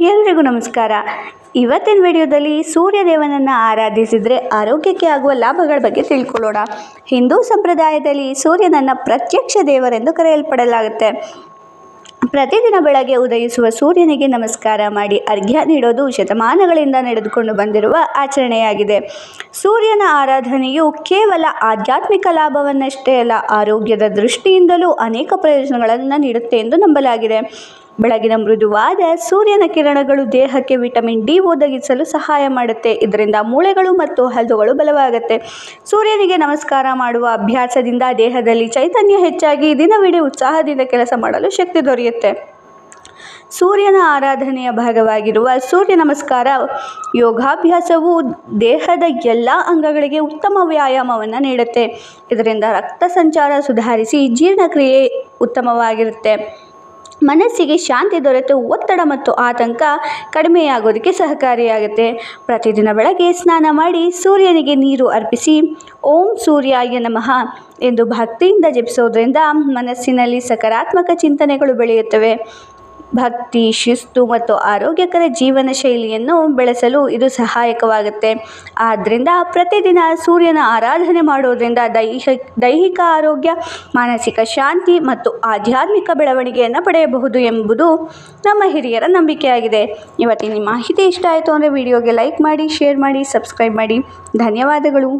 ಎಲ್ರಿಗೂ ನಮಸ್ಕಾರ. ಇವತ್ತಿನ ವಿಡಿಯೋದಲ್ಲಿ ಸೂರ್ಯದೇವನನ್ನು ಆರಾಧಿಸಿದರೆ ಆರೋಗ್ಯಕ್ಕೆ ಆಗುವ ಲಾಭಗಳ ಬಗ್ಗೆ ತಿಳ್ಕೊಳ್ಳೋಣ. ಹಿಂದೂ ಸಂಪ್ರದಾಯದಲ್ಲಿ ಸೂರ್ಯನನ್ನು ಪ್ರತ್ಯಕ್ಷ ದೇವರೆಂದು ಕರೆಯಲ್ಪಡಲಾಗುತ್ತೆ. ಪ್ರತಿದಿನ ಬೆಳಗ್ಗೆ ಉದಯಿಸುವ ಸೂರ್ಯನಿಗೆ ನಮಸ್ಕಾರ ಮಾಡಿ ಅರ್ಘ್ಯ ನೀಡೋದು ಶತಮಾನಗಳಿಂದ ನಡೆದುಕೊಂಡು ಬಂದಿರುವ ಆಚರಣೆಯಾಗಿದೆ. ಸೂರ್ಯನ ಆರಾಧನೆಯು ಕೇವಲ ಆಧ್ಯಾತ್ಮಿಕ ಲಾಭವನ್ನಷ್ಟೇ ಅಲ್ಲ, ಆರೋಗ್ಯದ ದೃಷ್ಟಿಯಿಂದಲೂ ಅನೇಕ ಪ್ರಯೋಜನಗಳನ್ನು ನೀಡುತ್ತೆ ಎಂದು ನಂಬಲಾಗಿದೆ. ಬೆಳಗಿನ ಮೃದುವಾದ ಸೂರ್ಯನ ಕಿರಣಗಳು ದೇಹಕ್ಕೆ ವಿಟಮಿನ್ ಡಿ ಒದಗಿಸಲು ಸಹಾಯ ಮಾಡುತ್ತೆ. ಇದರಿಂದ ಮೂಳೆಗಳು ಮತ್ತು ಹಲ್ಲುಗಳು ಬಲವಾಗುತ್ತೆ. ಸೂರ್ಯನಿಗೆ ನಮಸ್ಕಾರ ಮಾಡುವ ಅಭ್ಯಾಸದಿಂದ ದೇಹದಲ್ಲಿ ಚೈತನ್ಯ ಹೆಚ್ಚಾಗಿ ದಿನವಿಡೀ ಉತ್ಸಾಹದಿಂದ ಕೆಲಸ ಮಾಡಲು ಶಕ್ತಿ ದೊರೆಯುತ್ತೆ. ಸೂರ್ಯನ ಆರಾಧನೆಯ ಭಾಗವಾಗಿರುವ ಸೂರ್ಯ ನಮಸ್ಕಾರ ಯೋಗಾಭ್ಯಾಸವು ದೇಹದ ಎಲ್ಲ ಅಂಗಗಳಿಗೆ ಉತ್ತಮ ವ್ಯಾಯಾಮವನ್ನು ನೀಡುತ್ತೆ. ಇದರಿಂದ ರಕ್ತ ಸಂಚಾರ ಸುಧಾರಿಸಿ ಜೀರ್ಣಕ್ರಿಯೆ ಉತ್ತಮವಾಗಿರುತ್ತೆ. ಮನಸ್ಸಿಗೆ ಶಾಂತಿ ದೊರೆತು ಒತ್ತಡ ಮತ್ತು ಆತಂಕ ಕಡಿಮೆಯಾಗೋದಕ್ಕೆ ಸಹಕಾರಿಯಾಗುತ್ತೆ. ಪ್ರತಿದಿನ ಬೆಳಗ್ಗೆ ಸ್ನಾನ ಮಾಡಿ ಸೂರ್ಯನಿಗೆ ನೀರು ಅರ್ಪಿಸಿ ಓಂ ಸೂರ್ಯಾಯ ನಮಃ ಎಂದು ಭಕ್ತಿಯಿಂದ ಜಪಿಸೋದ್ರಿಂದ ಮನಸ್ಸಿನಲ್ಲಿ ಸಕಾರಾತ್ಮಕ ಚಿಂತನೆಗಳು ಬೆಳೆಯುತ್ತವೆ. ಭಕ್ತಿ, ಶಿಸ್ತು ಮತ್ತು ಆರೋಗ್ಯಕರ ಜೀವನ ಶೈಲಿಯನ್ನು ಬೆಳೆಸಲು ಇದು ಸಹಾಯಕವಾಗುತ್ತೆ. ಆದ್ದರಿಂದ ಪ್ರತಿದಿನ ಸೂರ್ಯನ ಆರಾಧನೆ ಮಾಡೋದ್ರಿಂದ ದೈಹಿಕ ಆರೋಗ್ಯ, ಮಾನಸಿಕ ಶಾಂತಿ ಮತ್ತು ಆಧ್ಯಾತ್ಮಿಕ ಬೆಳವಣಿಗೆಯನ್ನು ಪಡೆಯಬಹುದು ಎಂಬುದು ನಮ್ಮ ಹಿರಿಯರ ನಂಬಿಕೆಯಾಗಿದೆ. ಇವತ್ತಿನ ಮಾಹಿತಿ ಇಷ್ಟ ಆಯಿತು ಅಂದರೆ ವಿಡಿಯೋಗೆ ಲೈಕ್ ಮಾಡಿ, ಶೇರ್ ಮಾಡಿ, ಸಬ್ಸ್ಕ್ರೈಬ್ ಮಾಡಿ. ಧನ್ಯವಾದಗಳು.